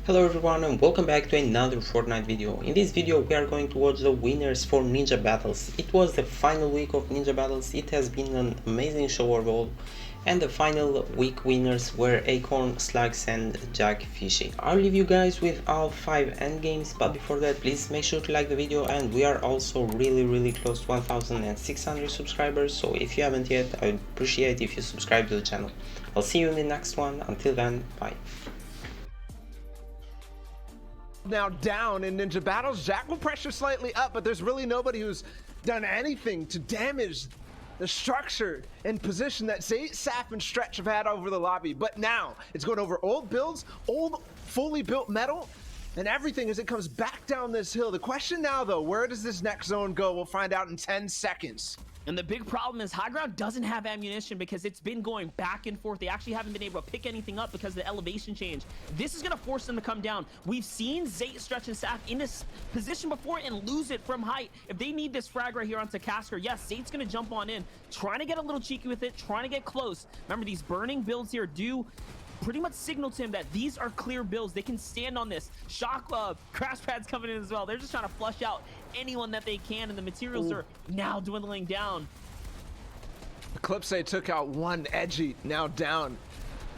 Hello everyone and welcome back to another Fortnite video. In this video we are going to watch the winners for Ninja Battles. It was the final week of Ninja Battles. It has been an amazing show overall, and the final week winners were Acorn, Slugs and Jahq Fishy. I'll leave you guys with all 5 endgames, but before that please make sure to like the video, and we are also really close to 1600 subscribers, so if you haven't yet I would appreciate if you subscribe to the channel. I'll see you in the next one. Until then, bye. Now down in Ninja Battles, Jahq will pressure slightly up, but there's really nobody who's done anything to damage the structure and position that Saf and Stretch have had over the lobby. But now it's going over old builds, old fully built metal, and everything as it comes back down this hill. The question now though, where does this next zone go? We'll find out in 10 seconds. And the big problem is high ground doesn't have ammunition because it's been going back and forth. They actually haven't been able to pick anything up because of the elevation change. This is going to force them to come down. We've seen Zayt, Stretch, and Saf in this position before and lose it from height. If they need this frag right here onto Casker, yes, Zayt's going to jump on in, trying to get a little cheeky with it, trying to get close. Remember, these burning builds here do pretty much signal to him that these are clear builds. They can stand on this. Jahq, Crash Pad's coming in as well. They're just trying to flush out anyone that they can, and the materials are now dwindling down. Eclipse took out one edgy, now down.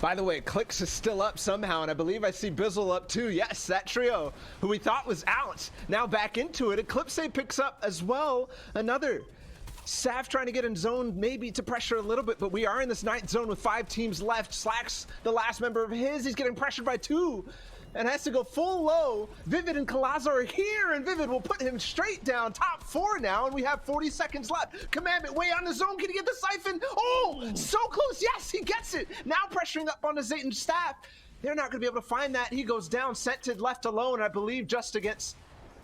By the way, Clicks is still up somehow, and I believe I see Bizzle up too. Yes, that trio who we thought was out, now back into it. Eclipse picks up as well. Another Saf trying to get in zone, maybe to pressure a little bit, but we are in this ninth zone with 5 teams left. Slacks, the last member of his, he's getting pressured by 2 and has to go full low. Vivid and Kalaza are here, and Vivid will put him straight down. Top 4 now, and we have 40 seconds left. Commandment way on the zone. Can he get the siphon? Oh, so close. Yes, he gets it. Now pressuring up on the Zayt and staff. They're not going to be able to find that. He goes down. Scented left alone, I believe, just against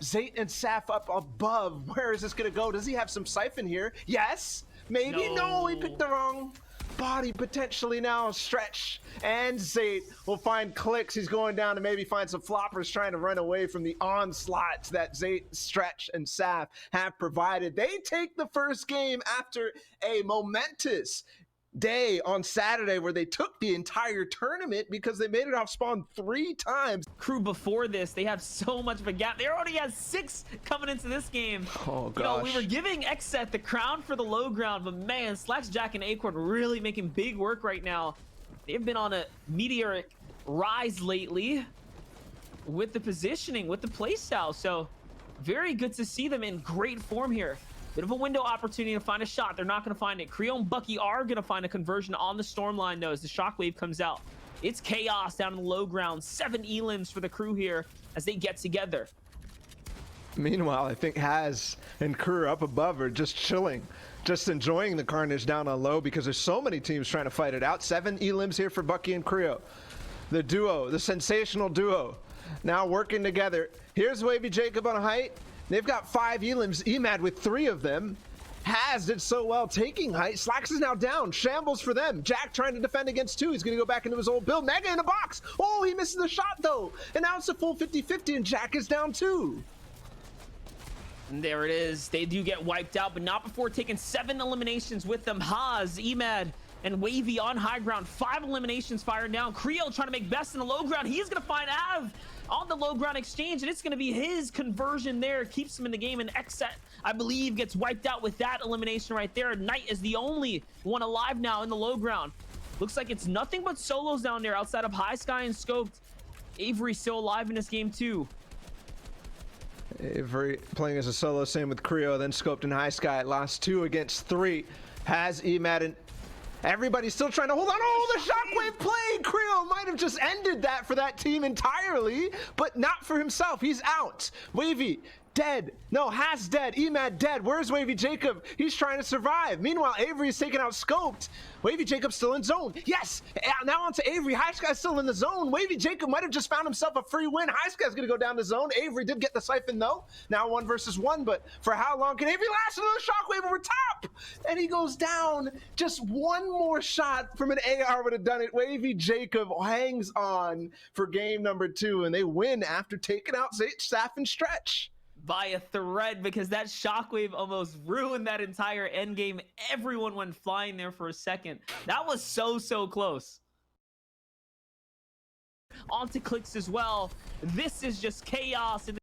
Zayt and Saf up above. Where is this going to go? Does he have some siphon here? Yes. Maybe. No, he picked the wrong body potentially. Now Stretch and Zayt will find Clicks. He's going down to maybe find some floppers trying to run away from the onslaughts that Zayt, Stretch, and Saf have provided. They take the first game after a momentous day on Saturday where they took the entire tournament because they made it off spawn 3 times. Crew before this, they have so much of a gap. They already has 6 coming into this game. Oh gosh. You know, we were giving Xset the crown for the low ground, but man, Slacks, Jahq, and Acorn really making big work right now. They've been on a meteoric rise lately with the positioning, with the playstyle, so very good to see them in great form here. Bit of a window opportunity to find a shot. They're not going to find it. Creo and Bucky are going to find a conversion on the storm line, though, as the shockwave comes out. It's chaos down in the low ground. 7 elims for the crew here as they get together. Meanwhile, I think Haz and crew up above are just chilling, just enjoying the carnage down on low because there's so many teams trying to fight it out. 7 elims here for Bucky and Creo. The duo, the sensational duo, now working together. Here's Wavy Jacob on height. They've got 5 elims, Emad with 3 of them. Haz did so well taking height. Slacks is now down. Shambles for them. Jahq trying to defend against 2. He's going to go back into his old build. Mega in a box. Oh, he misses the shot though. And now it's a full 50-50 and Jahq is down too. And there it is. They do get wiped out, but not before taking 7 eliminations with them. Haz, Emad, and Wavy on high ground. 5 eliminations fired down. Creo trying to make best in the low ground. He's going to find Av on the low ground exchange, and it's going to be his conversion there. Keeps him in the game, and Xset, I believe, gets wiped out with that elimination right there. Knight is the only one alive now in the low ground. Looks like it's nothing but solos down there outside of High Sky and Scoped. Avery still alive in this game too. Avery playing as a solo, same with Creo, then Scoped and High Sky. Lost 2 against 3. Has Emad and everybody's still trying to hold on. Oh, the shockwave play! Creo might have just ended that for that team entirely, but not for himself. He's out. Wavy dead. No, Haz dead. Emad dead. Where's Wavy Jacob? He's trying to survive. Meanwhile, Avery is taken out Scoped. Wavy Jacob still in zone. Yes! Now onto Avery. High Sky's still in the zone. Wavy Jacob might have just found himself a free win. High Sky's going to go down the zone. Avery did get the siphon though. Now 1 versus 1, but for how long can Avery last? Another shockwave over top! And he goes down. Just 1 more shot from an AR would have done it. Wavy Jacob hangs on for game number 2, and they win after taking out Saf and Stretch by a thread, because that shockwave almost ruined that entire end game. Everyone went flying there for a second. That was so close. onto Clicks as well. This is just chaos in the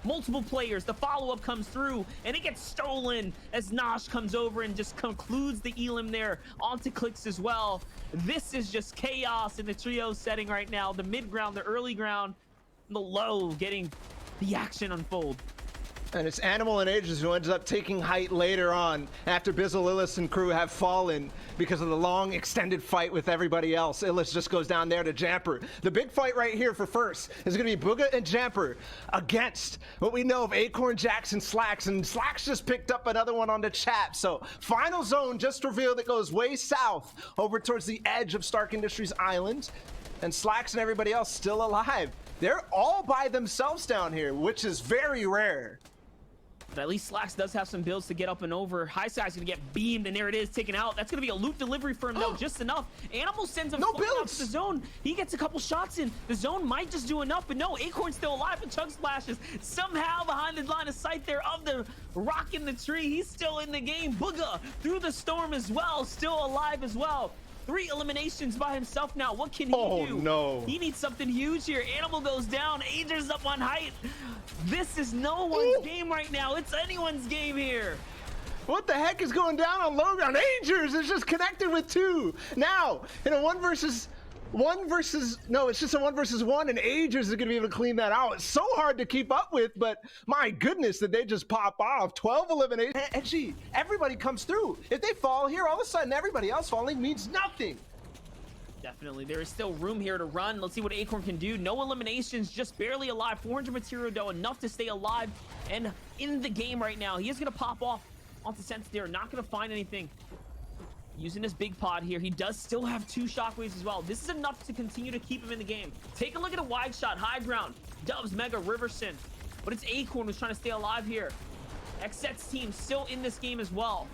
multiple players. The follow-up comes through and it gets stolen as Nosh comes over and just concludes the elim there onto Clicks as well. This is just chaos in the trio setting right now. The mid ground, the early ground, the low getting the action unfold. And it's Animal and Ages who ends up taking height later on after Bizzle, Illis, and crew have fallen because of the long extended fight with everybody else. Illis just goes down there to Jamper. The big fight right here for first is going to be Booga and Jamper against what we know of Acorn, Jackson, Slacks, and Slacks just picked up another one on the chat. So final zone just revealed. It goes way south over towards the edge of Stark Industries Island, and Slacks and everybody else still alive. They're all by themselves down here, which is very rare. But at least Slacks does have some builds to get up and over. High Side's gonna get beamed, and there it is, taken out. That's gonna be a loot delivery for him, though, just enough. Animal sends him no flying out builds. to the zone. He gets a couple shots in. The zone might just do enough, but no, Acorn's still alive, and Chug splashes somehow behind the line of sight there of the rock in the tree. He's still in the game. Booga through the storm as well, still alive as well. 3 eliminations by himself now. What can he do? Oh, no. He needs something huge here. Animal goes down. Ager's up on height. This is no one's game right now. It's anyone's game here. What the heck is going down on low ground? Agers is just connected with 2. Now, in a it's just a 1 versus 1, and Agers is going to be able to clean that out. It's so hard to keep up with, but my goodness, did they just pop off. 12 eliminations. And gee, everybody comes through. If they fall here, all of a sudden everybody else falling means nothing. Definitely, there is still room here to run. Let's see what Acorn can do. No eliminations, just barely alive. 400 material, though, enough to stay alive and in the game right now. He is going to pop off onto Sense there. Not going to find anything. Using his big pod here. He does still have 2 shockwaves as well. This is enough to continue to keep him in the game. Take a look at a wide shot. High ground. Dubs, Mega, Riverson. But it's Acorn who's trying to stay alive here. Xset's team still in this game as well.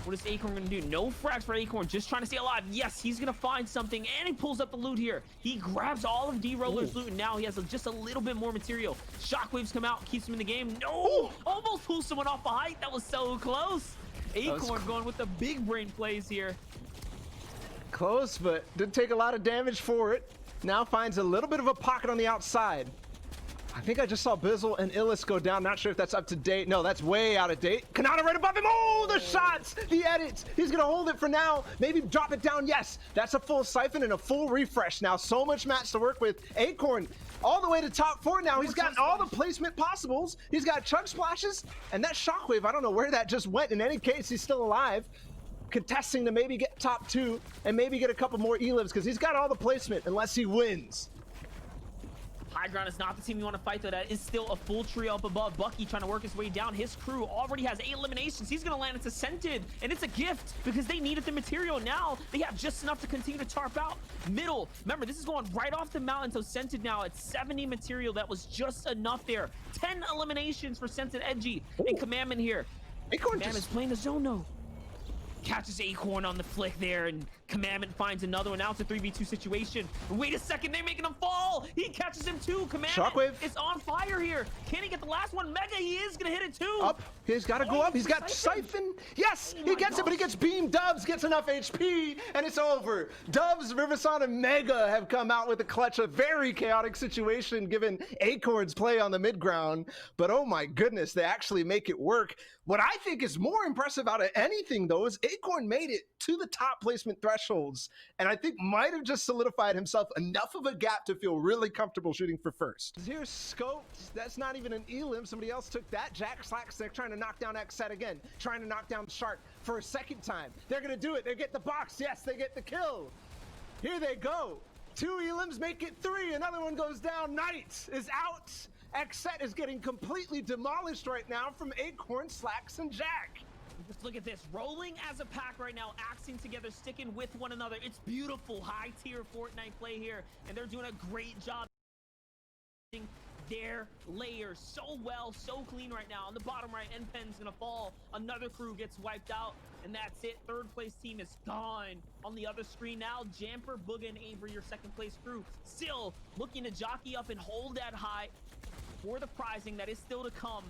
What is Acorn going to do? No frags for Acorn, just trying to stay alive. Yes, he's going to find something, and he pulls up the loot here. He grabs all of D-Roller's loot, and now he has just a little bit more material. Shockwaves come out, keeps him in the game. No! Almost pulls someone off the height. That was so close. Acorn going with the big brain plays here. Close, but didn't take a lot of damage for it. Now finds a little bit of a pocket on the outside. I think I just saw Bizzle and Illis go down. Not sure if that's up to date. No, that's way out of date. Kanata right above him. Oh, the shots, the edits. He's going to hold it for now. Maybe drop it down. Yes, that's a full siphon and a full refresh. Now, so much mats to work with. Acorn all the way to top 4 now. He's got all the placement possibles. He's got chug splashes. And that shockwave, I don't know where that just went. In any case, he's still alive. Contesting to maybe get top 2 and maybe get a couple more elims because he's got all the placement unless he wins. High ground is not the team you want to fight, though. That is still a full trio up above. Bucky trying to work his way down. His crew already has 8 eliminations. He's going to land into Scented, and it's a gift because they needed the material. Now they have just enough to continue to tarp out. Middle, remember, this is going right off the mountain, so Scented now at 70 material. That was just enough there. 10 eliminations for Scented, Edgy, and Commandment here. Acorn Commandment's playing the zone, though. Catches Acorn on the flick there, and Commandment finds another one. Now it's a 3v2 situation. Wait a second, they're making him fall. He catches him too. Commandment Shockwave is on fire here. Can he get the last one? Mega, he is gonna hit it too. Up, he's got to go up. He's got Siphon. Yes, he gets it, but he gets beamed. Dubs gets enough HP, and it's over. Dubs, Riverson, and Mega have come out with a clutch. A very chaotic situation given Acorn's play on the mid ground. But oh my goodness, they actually make it work. What I think is more impressive out of anything, though, is Acorn made it to the top placement thresholds, and I think might have just solidified himself enough of a gap to feel really comfortable shooting for first. Here's Scopes. That's not even an elim. Somebody else took that. Jahq, Slacks, they're trying to knock down Xset again, trying to knock down Shark for a second time. They're going to do it. They get the box. Yes, they get the kill. Here they go. 2 elims make it 3. Another one goes down. Knight is out. Xset is getting completely demolished right now from Acorn, Slacks, and Jahq. Just look at this, rolling as a pack right now, acting together, sticking with one another. It's beautiful, high tier Fortnite play here, and they're doing a great job their layers so well, so clean right now. On the bottom right, Npen's gonna fall. Another crew gets wiped out, and that's it. 3rd place team is gone. On the other screen now, Jamper, Booga, and Avery, your 2nd place crew, still looking to jockey up and hold that high for the prizing that is still to come.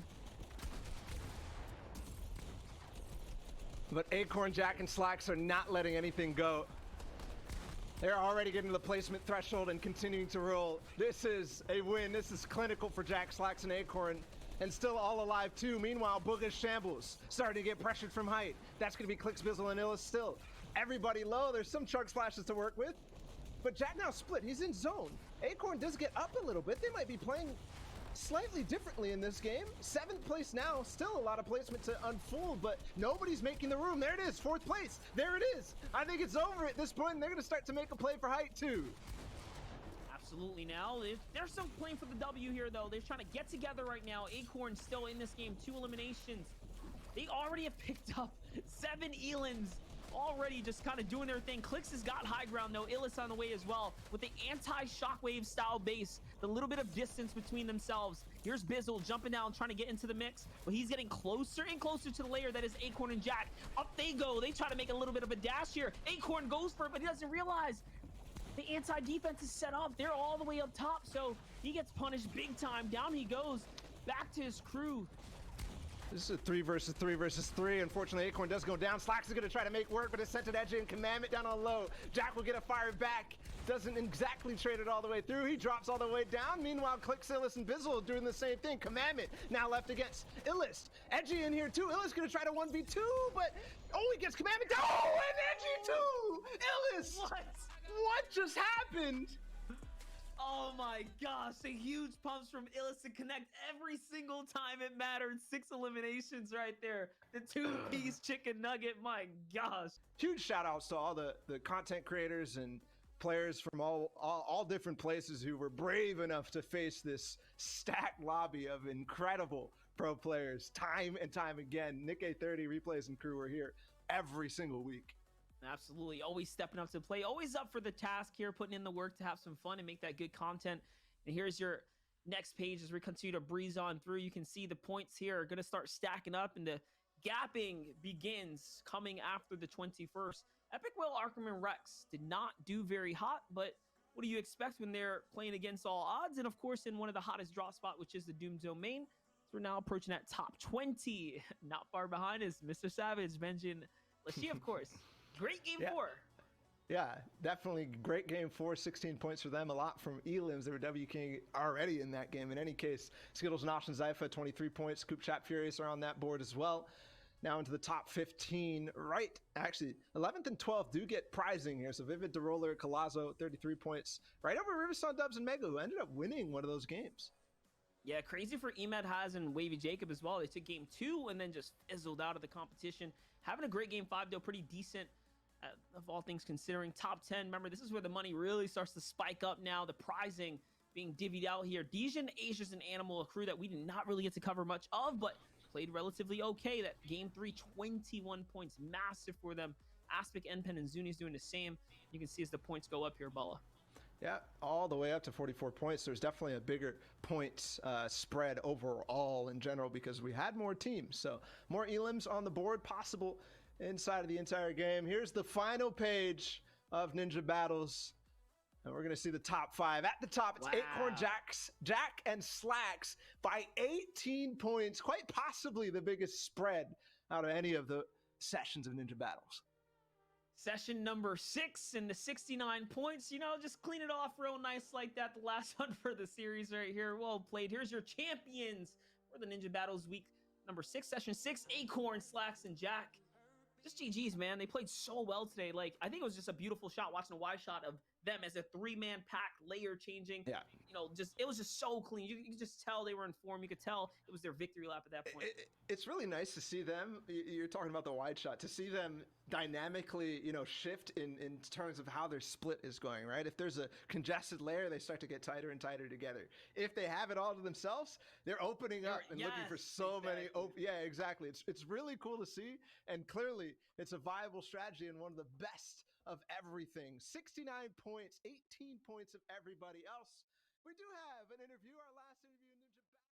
But Acorn, Jahq, and Slacks are not letting anything go. They're already getting to the placement threshold and continuing to roll. This is a win. This is clinical for Jahq, Slacks, and Acorn. And still all alive too. Meanwhile, Booga's Shambles starting to get pressured from height. That's going to be Clicks, Bizzle, and Illis still. Everybody low. There's some chug splashes to work with. But Jahq now split. He's in zone. Acorn does get up a little bit. They might be playing slightly differently in this game. 7th place now, still a lot of placement to unfold, but nobody's making the room. There it is, 4th place. There it is. I think it's over at this point, and they're going to start to make a play for height too. Absolutely now. They're still playing for the W here, though. They're trying to get together right now. Acorn still in this game, 2 eliminations. They already have picked up 7 Elans. Already just kind of doing their thing. Clicks has got high ground though. Illis on the way as well with the anti-shockwave style base. The little bit of distance between themselves. Here's Bizzle jumping down, trying to get into the mix, but he's getting closer and closer to the layer that is Acorn and Jahq. Up they go. They try to make a little bit of a dash here. Acorn goes for it, but he doesn't realize the anti-defense is set up. They're all the way up top, so he gets punished big time. Down he goes, back to his crew. This is a 3 versus 3 versus 3. Unfortunately, Acorn does go down. Slacks is going to try to make work, but it's sent to Edge and Commandment down on low. Jahq will get a fire back. Doesn't exactly trade it all the way through. He drops all the way down. Meanwhile, Clicks, Illis, and Bizzle doing the same thing. Commandment now left against Illis. Edgy in here too. Illis going to try to 1v2, but he gets Commandment down. Oh, and Edgy too. Illis. What just happened? Oh my gosh, a huge pumps from Illis to connect every single time it mattered. 6 eliminations right there. The 2-piece chicken nugget, my gosh. Huge shout outs to all the content creators and players from all different places who were brave enough to face this stacked lobby of incredible pro players time and time again. Nick A30 replays and crew are here every single week. Absolutely. Always stepping up to the play. Always up for the task here, putting in the work to have some fun and make that good content. And here's your next page as we continue to breeze on through. You can see the points here are going to start stacking up, and the gapping begins coming after the 21st. Epic Will, Arkham, and Rex did not do very hot, but what do you expect when they're playing against all odds? And of course, in one of the hottest draw spot, which is the Doom Domain. So we're now approaching that top 20. Not far behind is Mr. Savage, Benji, and Lachey, of course. Great game 4. Yeah, definitely great game 4. 16 points for them. A lot from Elims. They were W King already in that game. In any case, Skittles, Nosh, and Zypha, 23 points. Coop, Chat, Furious are on that board as well. Now into the top 15. Right, actually, 11th and 12th do get prizing here. So Vivid, DeRoller, Colazo, 33 points. Right over Riverstone, Dubs, and Mega, who ended up winning one of those games. Yeah, crazy for Emad Haz and Wavy Jacob as well. They took game 2 and then just fizzled out of the competition. Having a great game 5, though, pretty decent. Of all things considering, top 10. Remember, this is where the money really starts to spike up now. The prizing being divvied out here. Dejan, Asia's an Animal, a crew that we did not really get to cover much of, but played relatively okay. That game 3, 21 points, massive for them. Aspic, Enpen, and Zuni's doing the same. You can see as the points go up here, Bella. Yeah, all the way up to 44 points. There's definitely a bigger points spread overall in general because we had more teams. So more elims on the board possible inside of the entire game. Here's the final page of Ninja Battles. And we're going to see the top 5. At the top, it's Acorn, Jahq, and Slacks by 18 points. Quite possibly the biggest spread out of any of the sessions of Ninja Battles. Session number 6 and the 69 points. You know, just clean it off real nice like that. The last one for the series right here. Well played. Here's your champions for the Ninja Battles week number 6. Session 6, Acorn, Slacks, and Jahq. Just GG's, man. They played so well today. Like, I think it was just a beautiful shot watching a wide shot of them as a 3-man pack, layer changing. Yeah. You know, it was just so clean. You could just tell they were in form. You could tell it was their victory lap at that point. It's really nice to see them. You're talking about the wide shot. To see them dynamically, you know, shift in terms of how their split is going, right? If there's a congested layer, they start to get tighter and tighter together. If they have it all to themselves, they're opening up and looking for so many. Yeah, exactly. It's really cool to see. And clearly, it's a viable strategy and one of the best of everything. 69 points, 18 points of everybody else. We do have an interview, our last interview.